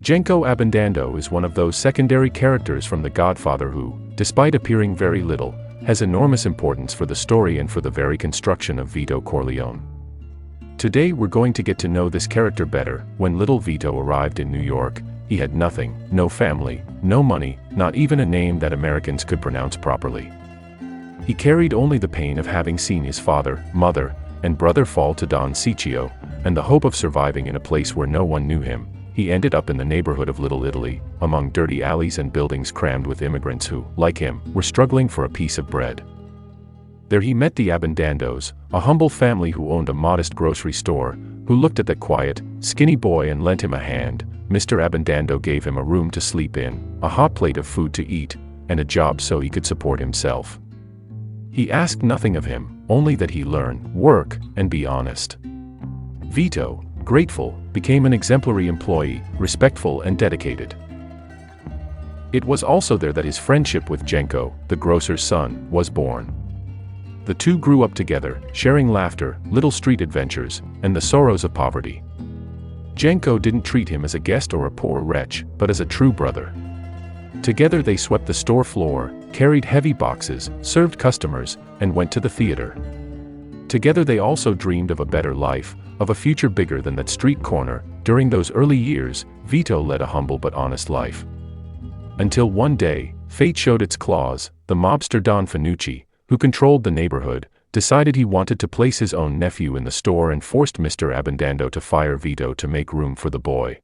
Genco Abondando is one of those secondary characters from The Godfather who, despite appearing very little, has enormous importance for the story and for the very construction of Vito Corleone. Today we're going to get to know this character better. When little Vito arrived in New York, he had nothing, no family, no money, not even a name that Americans could pronounce properly. He carried only the pain of having seen his father, mother, and brother fall to Don Ciccio, and the hope of surviving in a place where no one knew him. He ended up in the neighborhood of Little Italy, among dirty alleys and buildings crammed with immigrants who, like him, were struggling for a piece of bread. There he met the Abondandos, a humble family who owned a modest grocery store, who looked at the quiet, skinny boy and lent him a hand. Mr. Abondando gave him a room to sleep in, a hot plate of food to eat, and a job so he could support himself. He asked nothing of him, only that he learn, work, and be honest. Vito, grateful, became an exemplary employee, respectful and dedicated. It was also there that his friendship with Genco, the grocer's son, was born. The two grew up together, sharing laughter, little street adventures, and the sorrows of poverty. Genco didn't treat him as a guest or a poor wretch, but as a true brother. Together they swept the store floor, carried heavy boxes, served customers, and went to the theater. Together they also dreamed of a better life, of a future bigger than that street corner. During those early years, Vito led a humble but honest life. Until one day, fate showed its claws. The mobster Don Fanucci, who controlled the neighborhood, decided he wanted to place his own nephew in the store and forced Mr. Abondando to fire Vito to make room for the boy.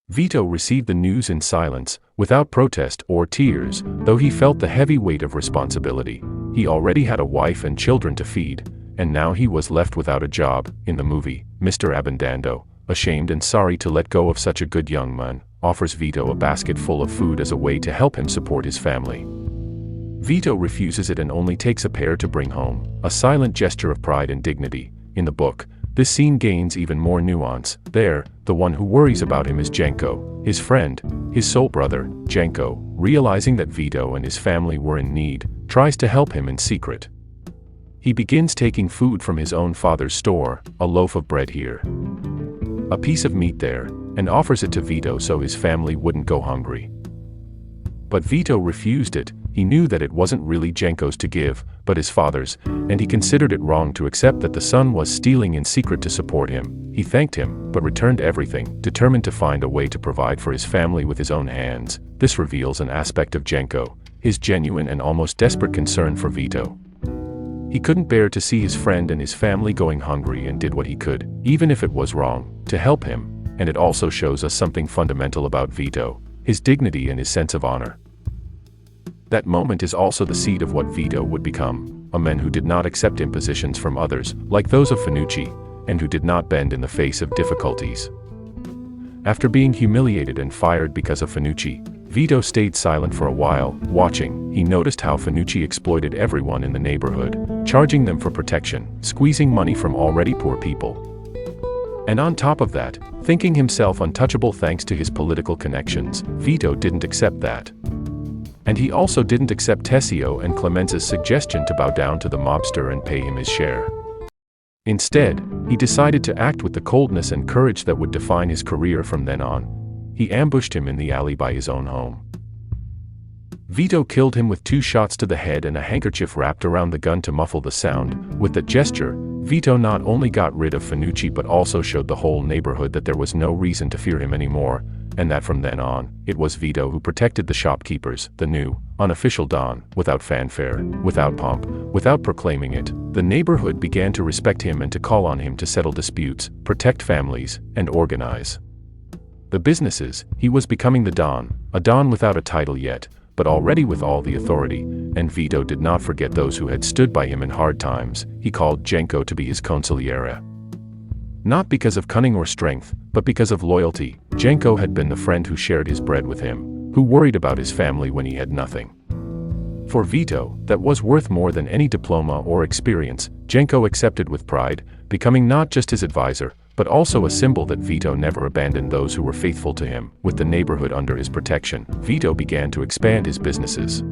Vito received the news in silence, without protest or tears, though he felt the heavy weight of responsibility. He already had a wife and children to feed, and now he was left without a job. In the movie, Mr. Abondando, ashamed and sorry to let go of such a good young man, offers Vito a basket full of food as a way to help him support his family. Vito refuses it and only takes a pear to bring home, a silent gesture of pride and dignity. In the book, this scene gains even more nuance. There, the one who worries about him is Genco, his friend, his soul brother. Genco, realizing that Vito and his family were in need, tries to help him in secret. He begins taking food from his own father's store, a loaf of bread here, a piece of meat there, and offers it to Vito so his family wouldn't go hungry. But Vito refused it. He knew that it wasn't really Genco's to give, but his father's, and he considered it wrong to accept that the son was stealing in secret to support him. He thanked him, but returned everything, determined to find a way to provide for his family with his own hands. This reveals an aspect of Genco, his genuine and almost desperate concern for Vito. He couldn't bear to see his friend and his family going hungry and did what he could, even if it was wrong, to help him. And it also shows us something fundamental about Vito, his dignity and his sense of honor. That moment is also the seed of what Vito would become, a man who did not accept impositions from others, like those of Fanucci, and who did not bend in the face of difficulties. After being humiliated and fired because of Fanucci, Vito stayed silent for a while. Watching, he noticed how Fanucci exploited everyone in the neighborhood, charging them for protection, squeezing money from already poor people. And on top of that, thinking himself untouchable thanks to his political connections. Vito didn't accept that. And he also didn't accept Tessio and Clemenza's suggestion to bow down to the mobster and pay him his share. Instead, he decided to act with the coldness and courage that would define his career from then on. He ambushed him in the alley by his own home. Vito killed him with 2 shots to the head and a handkerchief wrapped around the gun to muffle the sound. With that gesture, Vito not only got rid of Fanucci but also showed the whole neighborhood that there was no reason to fear him anymore, and that from then on, it was Vito who protected the shopkeepers, the new, unofficial Don, without fanfare, without pomp, without proclaiming it. The neighborhood began to respect him and to call on him to settle disputes, protect families, and organize the businesses. He was becoming the Don, a Don without a title yet, but already with all the authority, and Vito did not forget those who had stood by him in hard times. He called Genco to be his Consigliere. Not because of cunning or strength, but because of loyalty. Genco had been the friend who shared his bread with him, who worried about his family when he had nothing. For Vito, that was worth more than any diploma or experience. Genco accepted with pride, becoming not just his advisor, but also a symbol that Vito never abandoned those who were faithful to him. With the neighborhood under his protection, Vito began to expand his businesses.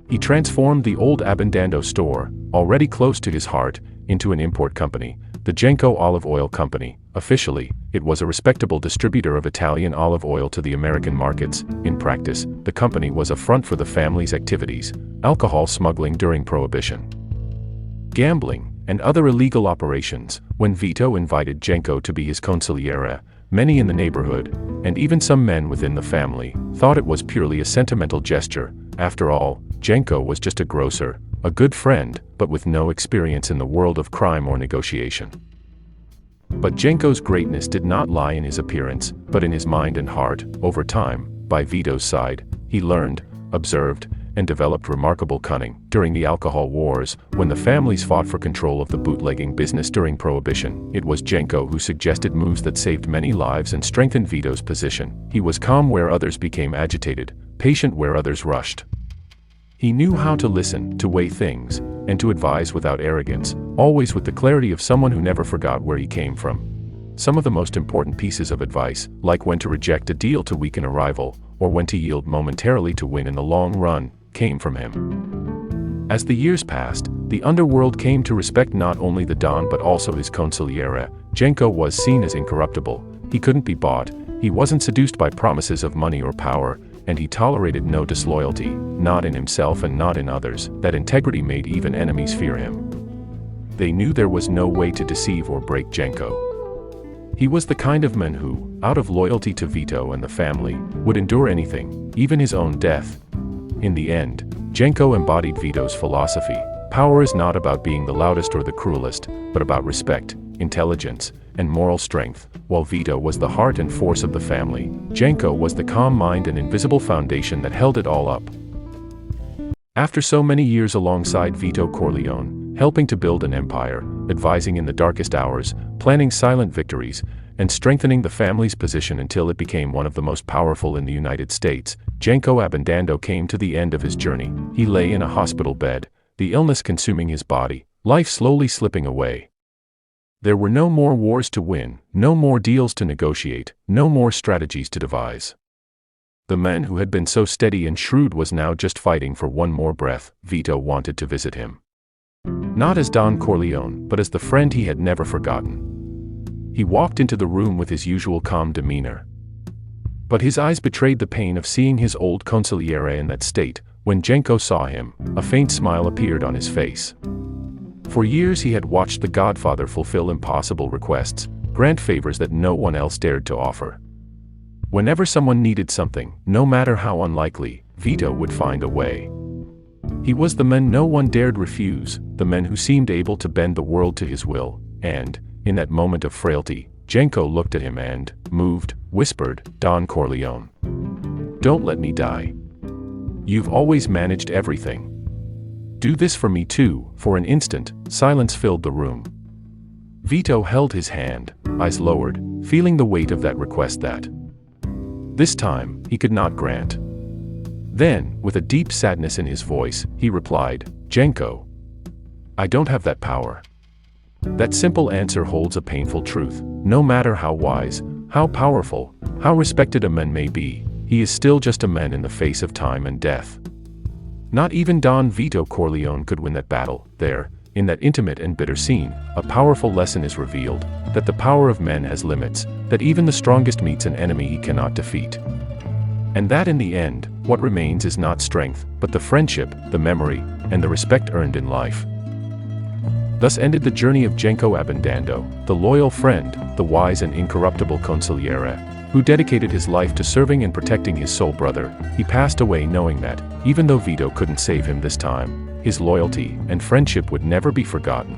He transformed the old Abbandando store, already close to his heart, into an import company, the Genco Olive Oil Company. Officially, it was a respectable distributor of Italian olive oil to the American markets. In practice, the company was a front for the family's activities, alcohol smuggling during Prohibition, gambling, and other illegal operations. When Vito invited Genco to be his consigliere, many in the neighborhood, and even some men within the family, thought it was purely a sentimental gesture. After all, Genco was just a grocer, a good friend, but with no experience in the world of crime or negotiation. But Genco's greatness did not lie in his appearance, but in his mind and heart. Over time, by Vito's side, he learned, observed, and developed remarkable cunning. During the alcohol wars, when the families fought for control of the bootlegging business during Prohibition, it was Genco who suggested moves that saved many lives and strengthened Vito's position. He was calm where others became agitated, patient where others rushed. He knew how to listen, to weigh things, and to advise without arrogance, always with the clarity of someone who never forgot where he came from. Some of the most important pieces of advice, like when to reject a deal to weaken a rival, or when to yield momentarily to win in the long run, came from him. As the years passed, the underworld came to respect not only the Don but also his consigliere. Genco was seen as incorruptible. He couldn't be bought, he wasn't seduced by promises of money or power, and he tolerated no disloyalty, not in himself and not in others. That integrity made even enemies fear him. They knew there was no way to deceive or break Genco. He was the kind of man who, out of loyalty to Vito and the family, would endure anything, even his own death. In the end, Genco embodied Vito's philosophy. Power is not about being the loudest or the cruelest, but about respect, intelligence, and moral strength. While Vito was the heart and force of the family, Genco was the calm mind and invisible foundation that held it all up. After so many years alongside Vito Corleone, helping to build an empire, advising in the darkest hours, planning silent victories, and strengthening the family's position until it became one of the most powerful in the United States, Genco Abbandando came to the end of his journey. He lay in a hospital bed, the illness consuming his body, life slowly slipping away. There were no more wars to win, no more deals to negotiate, no more strategies to devise. The man who had been so steady and shrewd was now just fighting for one more breath. Vito wanted to visit him. Not as Don Corleone, but as the friend he had never forgotten. He walked into the room with his usual calm demeanor. But his eyes betrayed the pain of seeing his old consigliere in that state. When Genco saw him, a faint smile appeared on his face. For years he had watched the Godfather fulfill impossible requests, grant favors that no one else dared to offer. Whenever someone needed something, no matter how unlikely, Vito would find a way. He was the man no one dared refuse, the man who seemed able to bend the world to his will, and, in that moment of frailty, Genco looked at him and, moved, whispered, "Don Corleone, don't let me die. You've always managed everything. Do this for me too." For an instant, silence filled the room. Vito held his hand, eyes lowered, feeling the weight of that request that this time, he could not grant. Then, with a deep sadness in his voice, he replied, "Genco, I don't have that power." That simple answer holds a painful truth. No matter how wise, how powerful, how respected a man may be, he is still just a man in the face of time and death. Not even Don Vito Corleone could win that battle. There, in that intimate and bitter scene, a powerful lesson is revealed, that the power of men has limits, that even the strongest meets an enemy he cannot defeat. And that in the end, what remains is not strength, but the friendship, the memory, and the respect earned in life. Thus ended the journey of Genco Abbandando, the loyal friend, the wise and incorruptible consigliere, who dedicated his life to serving and protecting his soul brother. He passed away knowing that, even though Vito couldn't save him this time, his loyalty and friendship would never be forgotten.